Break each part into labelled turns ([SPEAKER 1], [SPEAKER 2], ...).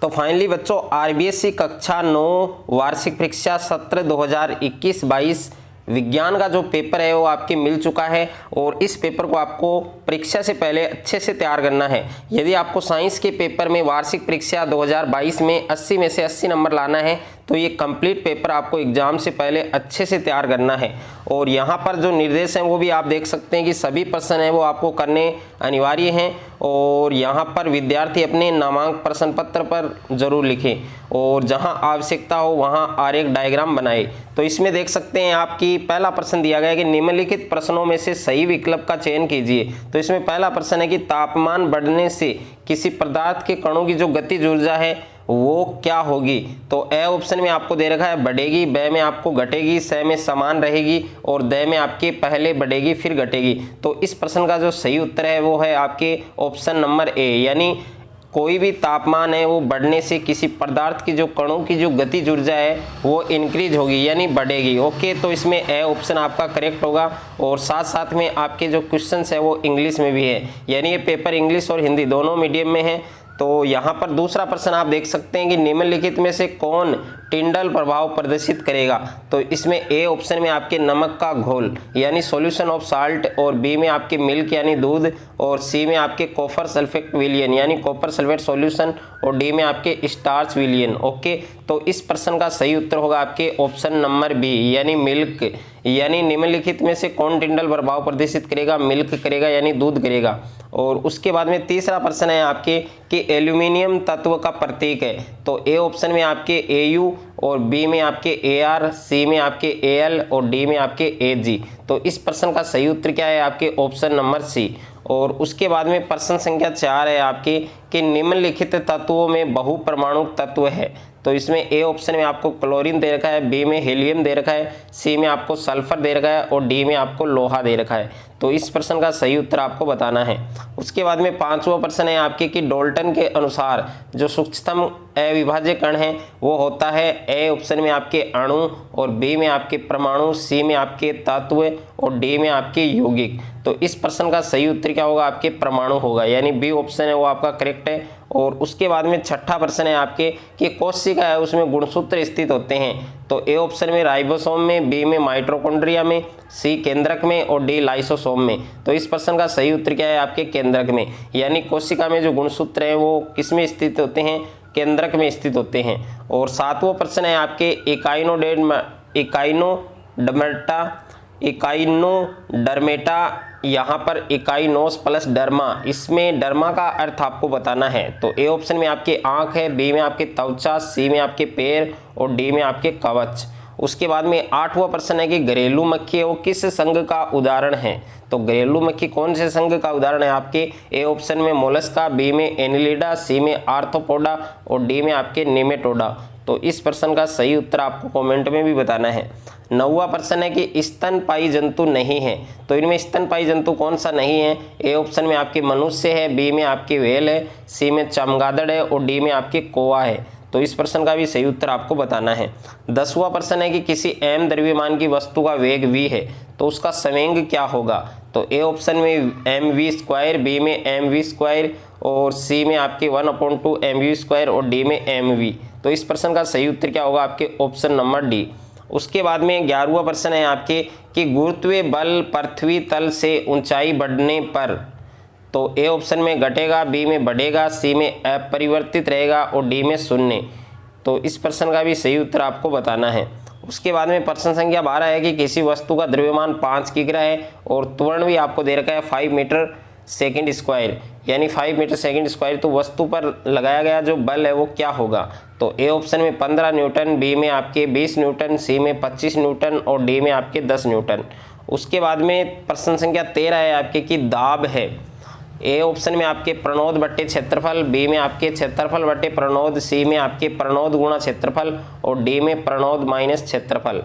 [SPEAKER 1] तो फाइनली बच्चों आरबीएससी कक्षा 9 वार्षिक परीक्षा सत्र 2021-22 विज्ञान का जो पेपर है वो आपके मिल चुका है और इस पेपर को आपको परीक्षा से पहले अच्छे से तैयार करना है। यदि आपको साइंस के पेपर में वार्षिक परीक्षा 2022 में 80 में से 80 नंबर लाना है तो ये कंप्लीट पेपर आपको एग्जाम से पहले अच्छे से तैयार करना है। और यहाँ पर जो निर्देश हैं वो भी आप देख सकते हैं कि सभी प्रश्न हैं वो आपको करने अनिवार्य हैं और यहाँ पर विद्यार्थी अपने नामांक प्रश्न पत्र पर जरूर लिखें और जहाँ आवश्यकता हो वहाँ आरेख डायग्राम बनाए। तो इसमें देख सकते हैं आपकी पहला प्रश्न दिया गया है कि निम्नलिखित प्रश्नों में से सही विकल्प का चयन कीजिए। तो इसमें पहला प्रश्न है कि तापमान बढ़ने से किसी पदार्थ के कणों की जो गतिज ऊर्जा है वो क्या होगी। तो ए ऑप्शन में आपको दे रखा है बढ़ेगी, ब में आपको घटेगी, स में समान रहेगी और द में आपके पहले बढ़ेगी फिर घटेगी। तो इस प्रश्न का जो सही उत्तर है वो है आपके ऑप्शन नंबर ए, यानी कोई भी तापमान है वो बढ़ने से किसी पदार्थ की जो कणों की जो गतिज ऊर्जा है वो इंक्रीज होगी यानी बढ़ेगी। ओके, तो इसमें ए ऑप्शन आपका करेक्ट होगा। और साथ साथ में आपके जो क्वेश्चंस है वो इंग्लिश में भी है, यानी ये पेपर इंग्लिश और हिंदी दोनों मीडियम में है। तो यहाँ पर दूसरा प्रश्न आप देख सकते हैं कि निम्नलिखित में से कौन टिंडल प्रभाव प्रदर्शित करेगा। तो इसमें ए ऑप्शन में आपके नमक का घोल यानी सॉल्यूशन ऑफ साल्ट और बी में आपके मिल्क यानी दूध और सी में आपके कॉपर सल्फेट विलियन यानी कॉपर सल्फेट सॉल्यूशन और डी में आपके स्टार्च विलियन। ओके, तो इस प्रश्न का सही उत्तर होगा आपके ऑप्शन नंबर बी यानी मिल्क, यानी निम्नलिखित में से कौन टिंडल प्रभाव प्रदर्शित करेगा, मिल्क करेगा यानी दूध करेगा। और उसके बाद में तीसरा प्रश्न है आपके कि एल्यूमिनियम तत्व का प्रतीक है। तो ए ऑप्शन में आपके AU और बी में आपके AR, सी में आपके AL और डी में आपके AG। तो इस प्रश्न का सही उत्तर क्या है आपके ऑप्शन नंबर सी। और उसके बाद में प्रश्न संख्या 4 है आपके कि निम्नलिखित तत्वों में बहुपरमाणु तत्व है। तो इसमें ए ऑप्शन में आपको क्लोरीन दे रखा है, बी में हीलियम दे रखा है, सी में आपको सल्फर दे रखा है और डी में आपको लोहा दे रखा है। तो इस प्रश्न का सही उत्तर आपको बताना है। उसके बाद में 5वां प्रश्न है आपके कि डाल्टन के अनुसार जो सूक्ष्मतम अविभाज्य कण है वो होता है ए ऑप्शन में आपके अणु और बी में आपके परमाणु, सी में आपके तत्व और डी में आपके यौगिक। तो इस प्रश्न का सही उत्तर क्या होगा आपके परमाणु होगा, यानी बी ऑप्शन है वो आपका करेक्ट है। और उसके बाद में 6ठा प्रश्न है आपके कि कोशिका है उसमें गुणसूत्र स्थित होते हैं। तो ए ऑप्शन में राइबोसोम में, बी में माइटोकॉन्ड्रिया में, सी केंद्रक में और डी लाइसोसोम में। तो इस प्रश्न का सही उत्तर क्या है आपके केंद्रक में, यानी कोशिका में जो गुणसूत्र हैं वो किस में स्थित होते हैं, केंद्रक में स्थित होते हैं। और 7वां प्रश्न है आपके इकाइनोडर्मेटा, यहाँ पर इकाइनोस प्लस डर्मा, इसमें डर्मा का अर्थ आपको बताना है। तो ए ऑप्शन में आपकी आंख है, बी में आपके त्वचा, सी में आपके पैर और डी में आपके कवच। उसके बाद में 8वां प्रश्न है कि घरेलू मक्खी है वो किस संघ का उदाहरण है। तो घरेलू मक्खी कौन से संघ का उदाहरण है आपके ए ऑप्शन में मोलस्का, बी में एनिलिडा, सी में आर्थ्रोपोडा और डी में आपके नेमेटोडा। तो इस प्रश्न का सही उत्तर आपको कमेंट में भी बताना है। 9वां प्रश्न है कि स्तनपायी जंतु नहीं है। तो इनमें स्तनपायी जंतु कौन सा नहीं है। ए ऑप्शन में आपके मनुष्य है, बी में आपके व्हेल है, सी में चमगादड़ है और डी में आपके कौवा है। तो इस प्रश्न का भी सही उत्तर आपको बताना है। 10वां प्रश्न है कि किसी m द्रव्यमान की वस्तु का वेग v है तो उसका संवेग क्या होगा। तो ए ऑप्शन में mv², बी में mv² और सी में आपके 1/2 mv² और डी में mv। तो इस प्रश्न का सही उत्तर क्या होगा आपके ऑप्शन नंबर डी। उसके बाद में 11वां प्रश्न है आपके कि गुरुत्वीय बल पृथ्वी तल से ऊंचाई बढ़ने पर। तो ए ऑप्शन में घटेगा, बी में बढ़ेगा, सी में अपरिवर्तित रहेगा और डी में शून्य। तो इस प्रश्न का भी सही उत्तर आपको बताना है। उसके बाद में प्रश्न संख्या 12 है कि किसी वस्तु का द्रव्यमान 5 किग्रा है और त्वरण भी आपको दे रखा है 5 मीटर सेकेंड स्क्वायर, यानी 5 मीटर सेकेंड स्क्वायर। तो वस्तु पर लगाया गया जो बल है वो क्या होगा। तो ए ऑप्शन में 15 न्यूटन, बी में आपके 20 न्यूटन, सी में 25 न्यूटन और डी में आपके 10 न्यूटन। उसके बाद में प्रश्न संख्या 13 है आपके कि दाब है। ए ऑप्शन में आपके प्रणोद बट्टे क्षेत्रफल, बी में आपके क्षेत्रफल बट्टे प्रणोद, सी में आपके प्रणोद गुणा क्षेत्रफल और डी में प्रणोद माइनस क्षेत्रफल।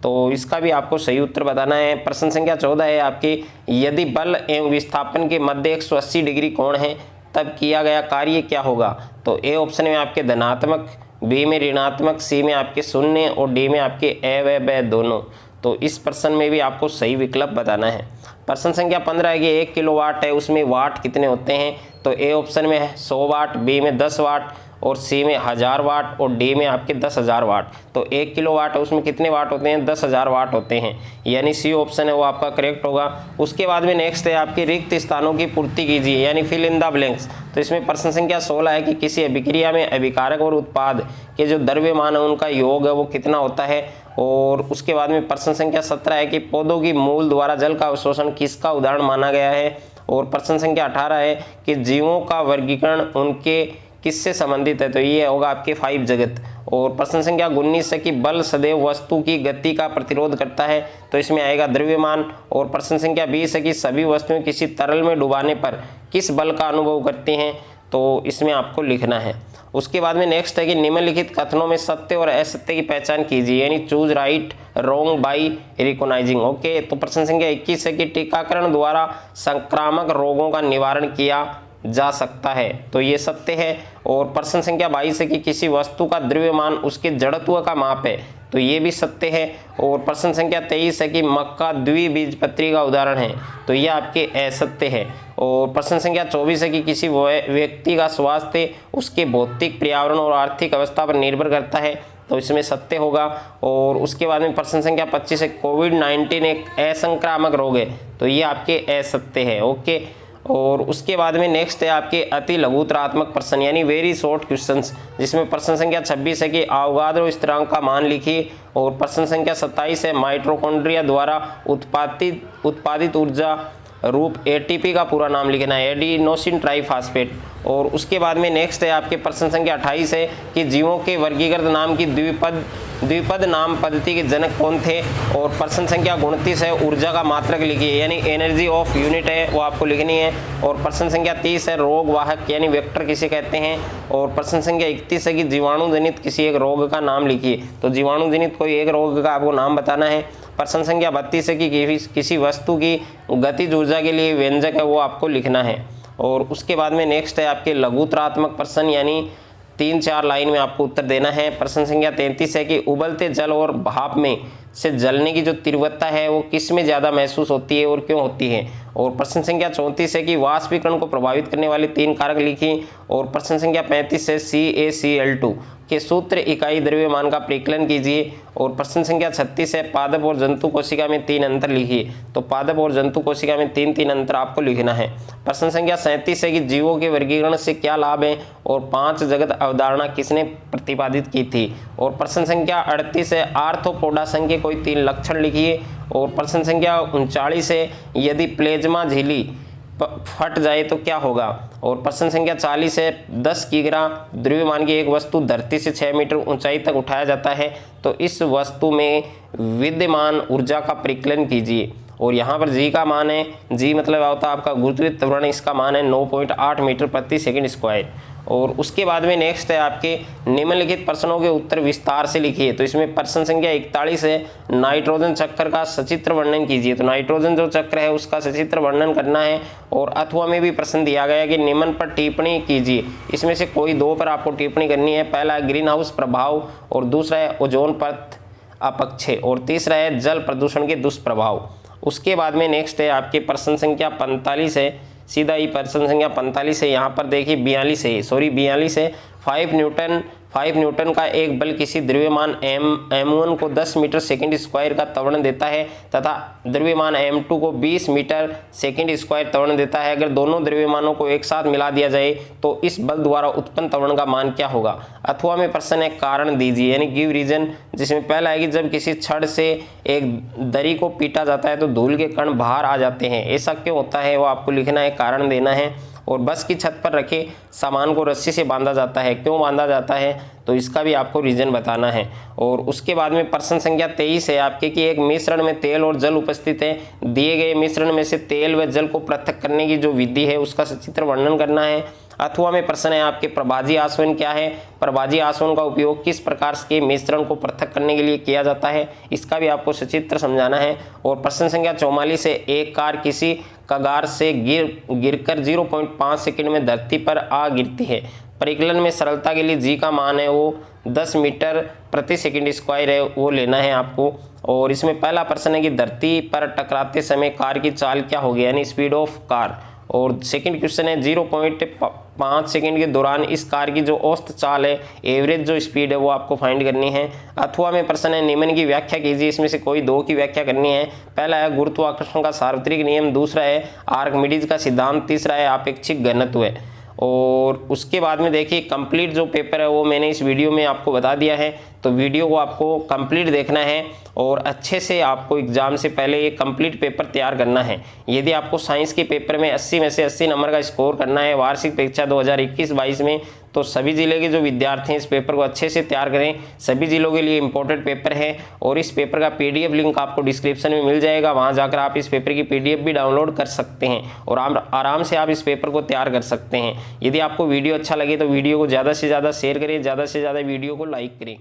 [SPEAKER 1] तो इसका भी आपको सही उत्तर बताना है। प्रश्न संख्या 14 है आपकी यदि बल एवं विस्थापन के मध्य 180 डिग्री कोण है तब किया गया कार्य क्या होगा। तो ए ऑप्शन में आपके धनात्मक, बी में ऋणात्मक, सी में आपके शून्य और डी में आपके अ व दोनों। तो इस प्रश्न में भी आपको सही विकल्प बताना है। प्रश्न संख्या 15 है कि 1 किलोवाट है उसमें वाट कितने होते हैं। तो ए ऑप्शन में है 100 वाट, बी में 10 वाट और सी में 1000 वाट और डी में आपके 10,000 वाट। तो 1 किलोवाट है उसमें कितने वाट होते हैं? 10,000 वाट होते हैं, यानी सी ऑप्शन है वो आपका करेक्ट होगा। उसके बाद में नेक्स्ट है आपकी रिक्त स्थानों की पूर्ति कीजिए, यानी फिल इन द ब्लैंक्स। तो इसमें प्रश्न संख्या 16 है कि किसी अभिक्रिया में अभिकारक और उत्पाद के जो द्रव्यमान है उनका योग है वो कितना होता है। और उसके बाद में प्रश्न संख्या 17 है कि पौधों की मूल द्वारा जल का अवशोषण किसका उदाहरण माना गया है। और प्रश्न संख्या 18 है कि जीवों का वर्गीकरण उनके किससे संबंधित है, तो ये होगा आपके 5 जगत। और प्रश्न संख्या 19 है कि बल सदैव वस्तु की गति का प्रतिरोध करता है, तो इसमें आएगा द्रव्यमान। और प्रश्न संख्या 20 है कि सभी वस्तुएं किसी तरल में डुबाने पर किस बल का अनुभव करती हैं, तो इसमें आपको लिखना है। उसके बाद में नेक्स्ट है कि निम्नलिखित कथनों में सत्य और असत्य की पहचान कीजिए, यानी choose right wrong by recognising. Okay, तो प्रश्न संख्या 21 है कि टीकाकरण द्वारा संक्रामक रोगों का निवारण किया जा सकता है, तो ये सत्य है। और प्रश्न संख्या 22 है कि किसी वस्तु का द्रव्यमान उसके जड़त्व का माप है, तो ये भी सत्य है। और प्रश्न संख्या 23 है कि मक्का द्विबीजपत्री का उदाहरण है, तो ये आपके असत्य है। और प्रश्न संख्या 24 है कि किसी व्यक्ति का स्वास्थ्य उसके भौतिक, पर्यावरण और आर्थिक अवस्था पर निर्भर करता है, तो इसमें सत्य होगा। और उसके बाद में प्रश्न संख्या 25 है कोविड-19 एक असंक्रामक रोग है, तो ये आपके असत्य है। ओके, और उसके बाद में नेक्स्ट है आपके अति लघुतरात्मक प्रश्न, यानी वेरी शॉर्ट क्वेश्चंस, जिसमें प्रश्न संख्या 26 है कि अवोगाद्रो स्थिरांक का मान लिखिए। और प्रश्न संख्या 27 है माइटोकॉन्ड्रिया द्वारा उत्पादित ऊर्जा रूप एटीपी का पूरा नाम लिखना है, एडिनोसिन ट्राइफॉस्फेट। और उसके बाद में नेक्स्ट है आपके प्रश्न संख्या 28 है कि जीवों के वर्गीकृत नाम की द्विपद नाम पद्धति के जनक कौन थे। और प्रश्न संख्या 29 है ऊर्जा का मात्रक लिखिए, यानी एनर्जी ऑफ यूनिट है वो आपको लिखनी है। और प्रश्न संख्या 30 है रोग वाहक यानी वेक्टर किसे कहते हैं। और प्रश्न संख्या 31 है कि जीवाणु जनित किसी एक रोग का नाम लिखिए, तो जीवाणु जनित कोई एक रोग का आपको नाम बताना है। प्रश्न संख्या 32 है कि किसी वस्तु की गतिज ऊर्जा के लिए व्यंजक है वो आपको लिखना है। और उसके बाद में नेक्स्ट है आपके लघुतरात्मक प्रश्न, यानी 3-4 लाइन में आपको उत्तर देना है। प्रश्न संख्या 33 है कि उबलते जल और भाप में से जलने की जो तीव्रता है वो किस में ज़्यादा महसूस होती है और क्यों होती है। और प्रश्न संख्या 34 है कि वाष्पीकरण को प्रभावित करने वाले 3 कारक लिखिए। और प्रश्न संख्या 35 है CaCl2 के सूत्र इकाई द्रव्यमान का परिकलन कीजिए। और प्रश्न संख्या 36 है पादप और जंतु कोशिका में 3 अंतर लिखिए, तो पादप और जंतु कोशिका में 3 अंतर आपको लिखना है। प्रश्न संख्या 37 है कि जीवों के वर्गीकरण से क्या लाभ है और 5 जगत अवधारणा किसने प्रतिपादित की थी। और प्रश्न संख्या 38 है आर्थ्रोपोडा संघ के कोई 3 लक्षण लिखिए। और प्रश्न संख्या 39 है यदि प्लेज्मा झिल्ली फट जाए तो क्या होगा। और प्रश्न संख्या 40 है 10 किग्रा द्रव्यमान की एक वस्तु धरती से 6 मीटर ऊंचाई तक उठाया जाता है, तो इस वस्तु में विद्यमान ऊर्जा का परिकलन कीजिए। और यहाँ पर जी का मान है, जी मतलब होता है आपका गुरुत्वीय त्वरण, इसका मान है 9.8 मीटर प्रति सेकंड स्क्वायर। और उसके बाद में नेक्स्ट है आपके निम्नलिखित प्रश्नों के उत्तर विस्तार से लिखिए, तो इसमें प्रश्न संख्या 41 है नाइट्रोजन चक्र का सचित्र वर्णन कीजिए, तो नाइट्रोजन जो चक्र है उसका सचित्र वर्णन करना है। और अथवा में भी प्रश्न दिया गया है कि निम्न पर टिप्पणी कीजिए, इसमें से कोई 2 पर आपको टिप्पणी करनी है। पहला है ग्रीन हाउस प्रभाव, और दूसरा है ओजोन परत अपक्षय, और तीसरा है जल प्रदूषण के दुष्प्रभाव। उसके बाद में नेक्स्ट है आपके प्रश्न संख्या 45 है, सीधा ही प्रश्न संख्या 45 है, यहाँ पर देखिए 42 है, सॉरी 42 है। 5 न्यूटन का एक बल किसी द्रव्यमान m1 को 10 मीटर सेकंड स्क्वायर का त्वरण देता है तथा द्रव्यमान m2 को 20 मीटर सेकंड स्क्वायर त्वरण देता है। अगर दोनों द्रव्यमानों को एक साथ मिला दिया जाए तो इस बल द्वारा उत्पन्न त्वरण का मान क्या होगा। अथवा में प्रश्न है कारण दीजिए, यानी गिव रीजन, जिसमें पहला है कि जब किसी छड़ से एक दरी को पीटा जाता है तो धूल के कण बाहर आ जाते हैं, ऐसा क्यों होता है वो आपको लिखना है, कारण देना है। और बस की छत पर रखे सामान को रस्सी से बांधा जाता है, क्यों बांधा जाता है, तो इसका भी आपको रीजन बताना है। और उसके बाद में प्रश्न संख्या 23 है आपके कि एक मिश्रण में तेल और जल उपस्थित है, दिए गए मिश्रण में से तेल व जल को पृथक करने की जो विधि है उसका सचित्र वर्णन करना है। अथवा में प्रश्न है आपके प्रभाजी आसवन क्या है, प्रभाजी आसवन का उपयोग किस प्रकार के मिश्रण को पृथक करने के लिए किया जाता है, इसका भी आपको सचित्र समझाना है। और प्रश्न संख्या 44 है एक कार किसी कगार से गिरकर 0.5 सेकंड में धरती पर आ गिरती है, परिकलन में सरलता के लिए जी का मान है वो 10 मीटर प्रति सेकंड स्क्वायर है, वो लेना है आपको। और इसमें पहला प्रश्न है कि धरती पर टकराते समय कार की चाल क्या होगी, यानी स्पीड ऑफ कार। और सेकंड क्वेश्चन है 0.5 सेकंड के दौरान इस कार की जो औसत चाल है, एवरेज जो स्पीड है वो आपको फाइंड करनी है। अथवा में प्रश्न है निम्न की व्याख्या कीजिए, इसमें से कोई दो की व्याख्या करनी है। पहला है गुरुत्वाकर्षण का सार्वत्रिक नियम, दूसरा है आर्किमिडीज का सिद्धांत, तीसरा है आपेक्षिक घनत्व है। और उसके बाद में देखिए कंप्लीट जो पेपर है वो मैंने इस वीडियो में आपको बता दिया है, तो वीडियो को आपको कंप्लीट देखना है और अच्छे से आपको एग्जाम से पहले ये कंप्लीट पेपर तैयार करना है। यदि आपको साइंस के पेपर में 80 में से 80 नंबर का स्कोर करना है वार्षिक परीक्षा 2021-22 में, तो सभी जिले के जो विद्यार्थी हैं इस पेपर को अच्छे से तैयार करें। सभी जिलों के लिए इंपॉर्टेंट पेपर है और इस पेपर का PDF लिंक आपको डिस्क्रिप्शन में मिल जाएगा, वहां जाकर आप इस पेपर की PDF भी डाउनलोड कर सकते हैं और आराम से आप इस पेपर को तैयार कर सकते हैं। यदि आपको वीडियो अच्छा लगे तो वीडियो को ज़्यादा से ज़्यादा शेयर करें, ज़्यादा से ज़्यादा वीडियो को लाइक करें।